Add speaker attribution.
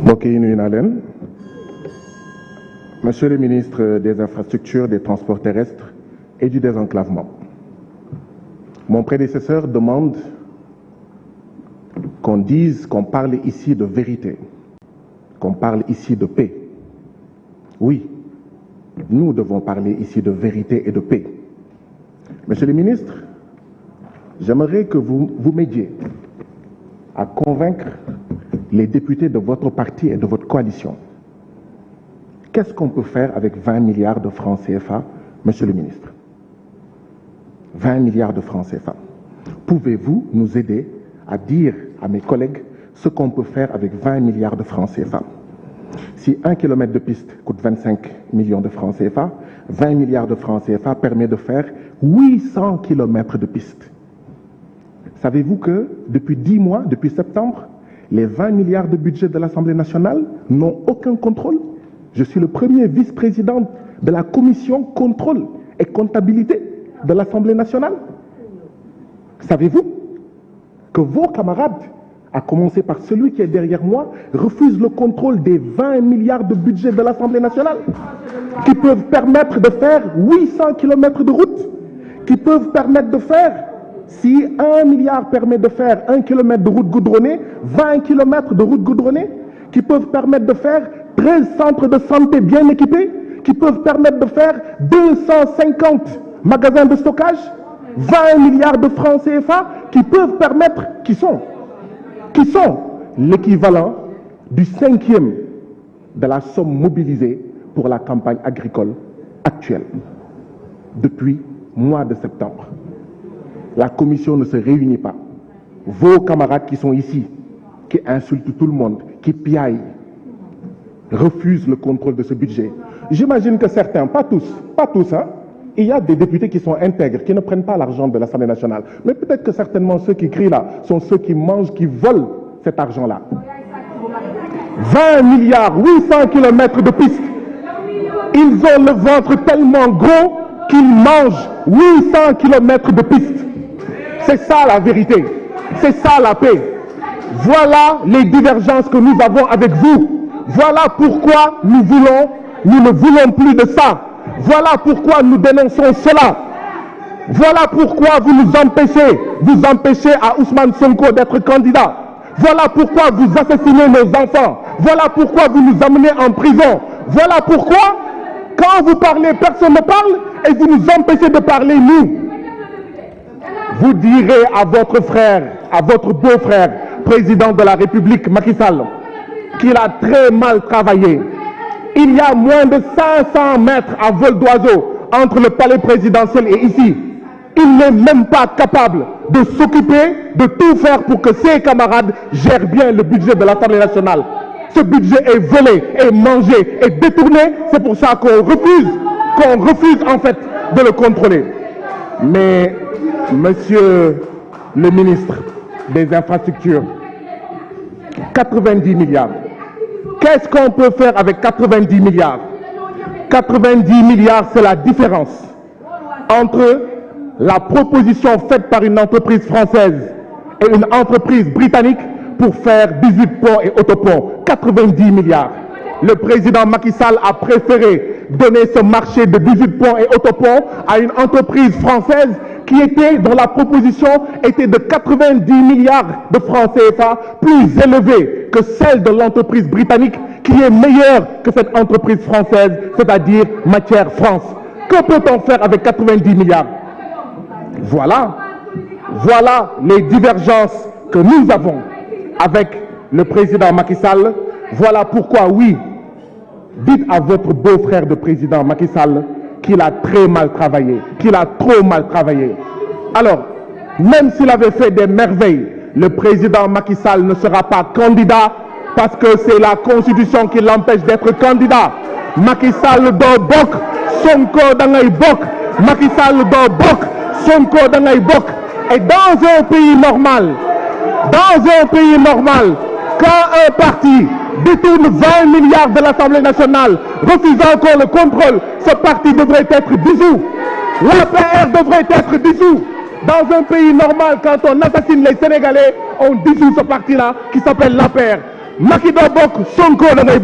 Speaker 1: mbokk yi nuyu naa leen. Monsieur le ministre des Infrastructures, des Transports terrestres et du désenclavement, mon prédécesseur demande qu'on parle ici de vérité, qu'on parle ici de paix. Oui, nous devons parler ici de vérité et de paix. Monsieur le ministre, j'aimerais que vous m'aidiez à convaincre les députés de votre parti et de votre coalition. Qu'est-ce qu'on peut faire avec 20 milliards de francs CFA, monsieur le ministre? 20 milliards de francs CFA. Pouvez-vous nous aider à dire à mes collègues ce qu'on peut faire avec 20 milliards de francs CFA? Si 1 kilomètre de piste coûte 25 millions de francs CFA, 20 milliards de francs CFA permet de faire 800 kilomètres de piste. Savez-vous que depuis 10 mois, depuis septembre, les 20 milliards de budget de l'Assemblée nationale n'ont aucun contrôle? Je suis le premier vice-président de la commission contrôle et comptabilité de l'Assemblée nationale. Savez-vous que vos camarades, à commencer par celui qui est derrière moi, refusent le contrôle des 20 milliards de budget de l'Assemblée nationale, qui peuvent permettre de faire 800 kilomètres de route, qui peuvent permettre de faire, si 1 milliard permet de faire 1 kilomètre de route goudronnée, 20 kilomètres de route goudronnée, qui peuvent permettre de faire 13 centres de santé bien équipés, qui peuvent permettre de faire 250 magasins de stockage, 20 milliards de francs CFA, qui peuvent permettre, qui sont l'équivalent du 5e de la somme mobilisée pour la campagne agricole actuelle. Depuis mois de septembre, la commission ne se réunit pas. Vos camarades qui sont ici, qui insultent tout le monde, qui piaillent, refusent le contrôle de ce budget. J'imagine que certains, pas tous, hein, il y a des députés qui sont intègres, qui ne prennent pas l'argent de l'Assemblée nationale. Mais peut-être que certainement ceux qui crient là sont ceux qui mangent, qui volent cet argent-là. 20 milliards, 800 kilomètres de pistes. Ils ont le ventre tellement gros qu'ils mangent 800 kilomètres de pistes. C'est ça la vérité. C'est ça la paix. Voilà les divergences que nous avons avec vous. Voilà pourquoi nous ne voulons plus de ça. Voilà pourquoi nous dénonçons cela. Voilà pourquoi vous empêchez à Ousmane Sonko d'être candidat. Voilà pourquoi vous assassinez nos enfants. Voilà pourquoi vous nous amenez en prison. Voilà pourquoi, quand vous parlez, personne ne parle et vous nous empêchez de parler, nous. Vous direz à votre frère, à votre beau-frère, président de la République, Macky Sall, qu'il a très mal travaillé. Il y a moins de 500 mètres à vol d'oiseau entre le palais présidentiel et ici. Il n'est même pas capable de s'occuper, de tout faire pour que ses camarades gèrent bien le budget de l'Assemblée nationale. Ce budget est volé, est mangé, est détourné. C'est pour ça qu'on refuse en fait de le contrôler. Mais, monsieur le ministre des Infrastructures, 90 milliards. Qu'est-ce qu'on peut faire avec 90 milliards? 90 milliards, c'est la différence entre la proposition faite par une entreprise française et une entreprise britannique pour faire 18 ponts et autoponts. 90 milliards. Le président Macky Sall a préféré donner ce marché de 18 ponts et autoponts à une entreprise française qui était, dont la proposition était de 90 milliards de francs CFA, plus élevée que celle de l'entreprise britannique, qui est meilleure que cette entreprise française, c'est-à-dire Matière France. Que peut-on faire avec 90 milliards? Voilà les divergences que nous avons avec le président Macky Sall. Voilà pourquoi, oui, dites à votre beau-frère de président Macky Sall qu'il a très mal travaillé, qu'il a trop mal travaillé. Alors, même s'il avait fait des merveilles, le président Macky Sall ne sera pas candidat parce que c'est la Constitution qui l'empêche d'être candidat. Macky Sall do bok, Sonko dangay bok. Macky Sall do bok, Sonko dangay bok. Et dans un pays normal, quand un parti détourne 20 milliards de l'Assemblée nationale, refusant encore le contrôle, ce parti devrait être dissous. L'APR devrait être dissous. Dans un pays normal, quand on assassine les Sénégalais, on dissout ce parti-là qui s'appelle l'APR. Macky doo bokk Sonko da ngay